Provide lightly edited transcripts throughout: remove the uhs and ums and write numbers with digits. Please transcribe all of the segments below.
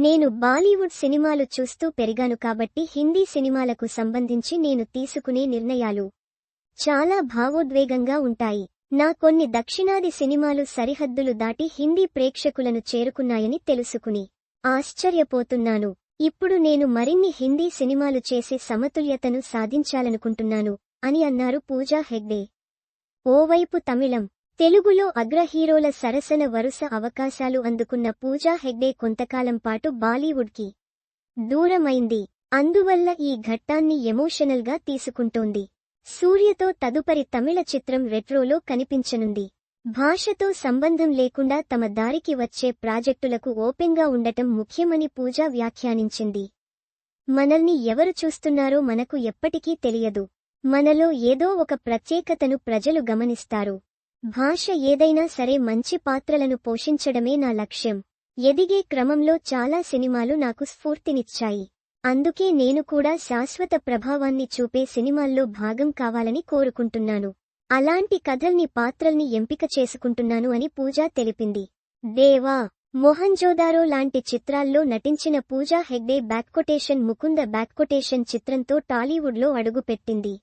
నేను బాలీవుడ్ సినిమాలు చూస్తూ పెరిగాను కాబట్టి హిందీ సినిమాలకు సంబంధించి నేను తీసుకునే నిర్ణయాలు చాలా భావోద్వేగంగా ఉంటాయి. నా కొన్ని దక్షిణాది సినిమాలు సరిహద్దులు దాటి హిందీ ప్రేక్షకులను చేరుకున్నాయని తెలుసుకుని ఆశ్చర్యపోతున్నాను. ఇప్పుడు నేను మరిన్ని హిందీ సినిమాలు చేసే సమతుల్యతను సాధించాలనుకుంటున్నాను అని అన్నారు పూజా హెగ్డే. ఓవైపు తమిళం, తెలుగులో అగ్రహీరోల సరసన వరుస అవకాశాలు అందుకున్న పూజా హెగ్డే కొంతకాలం పాటు బాలీవుడ్కి దూరమైంది. అందువల్ల ఈ ఘట్టాన్ని ఎమోషనల్గా తీసుకుంటోంది. సూర్యతో తదుపరి తమిళ చిత్రం రెట్రోలో కనిపించనుంది. భాషతో సంబంధం లేకుండా తమ దారికి వచ్చే ప్రాజెక్టులకు ఓపెన్గా ఉండటం ముఖ్యమని పూజా వ్యాఖ్యానించింది. మనల్ని ఎవరు చూస్తున్నారో మనకు ఎప్పటికీ తెలియదు. మనలో ఏదో ఒక ప్రత్యేకతను ప్రజలు గమనిస్తారు. భాష ఏదైనా సరే మంచి పాత్రలను పోషించడమే నా లక్ష్యం. ఎదిగే క్రమంలో చాలా సినిమాలు నాకు స్ఫూర్తినిచ్చాయి. అందుకే నేను కూడా శాశ్వత ప్రభావాన్ని చూపే సినిమాల్లో భాగం కావాలని కోరుకుంటున్నాను. అలాంటి కథల్ని పాత్రల్ని ఎంపిక చేసుకుంటున్నాను అని పూజా తెలిపింది. దేవా, మొహంజోదారో లాంటి చిత్రాల్లో నటించిన పూజా హెగ్డే ముకుంద చిత్రంతో టాలీవుడ్లో అడుగుపెట్టింది.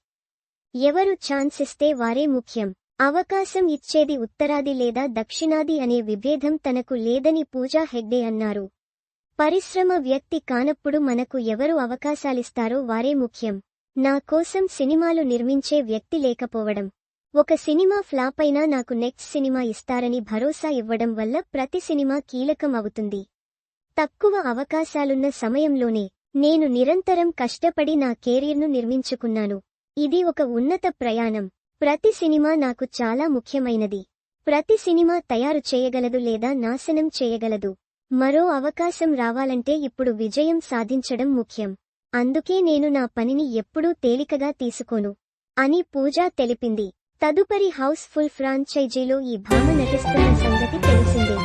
ఎవరు ఛాన్స్ ఇస్తే వారే ముఖ్యం. అవకాశం ఇచ్చేది ఉత్తరాది లేదా దక్షిణాది అనే విభేదం తనకు లేదని పూజా హెగ్డే అన్నారు. పరిశ్రమ వ్యక్తి కానప్పుడు మనకు ఎవరు అవకాశాలిస్తారో వారే ముఖ్యం. నా కోసం సినిమాలు నిర్మించే వ్యక్తి లేకపోవడం, ఒక సినిమా ఫ్లాప్ అయినా నాకు నెక్స్ట్ సినిమా ఇస్తారని భరోసా ఇవ్వడం వల్ల ప్రతి సినిమా కీలకం అవుతుంది. తక్కువ అవకాశాలున్న సమయంలోనే నేను నిరంతరం కష్టపడి నా కెరీర్ను నిర్మించుకున్నాను. ఇది ఒక ఉన్నత ప్రయాణం. ప్రతి సినిమా నాకు చాలా ముఖ్యమైనది. ప్రతి సినిమా తయారు చేయగలదు లేదా నాశనం చేయగలదు. మరో అవకాశం రావాలంటే ఇప్పుడు విజయం సాధించడం ముఖ్యం. అందుకే నేను నా పనిని ఎప్పుడూ తేలికగా తీసుకోను అని పూజా తెలిపింది. తదుపరి హౌస్ ఫుల్ ఫ్రాంచైజీలో ఈ భామ నటిస్తున్న సంగతి తెలిసిందే.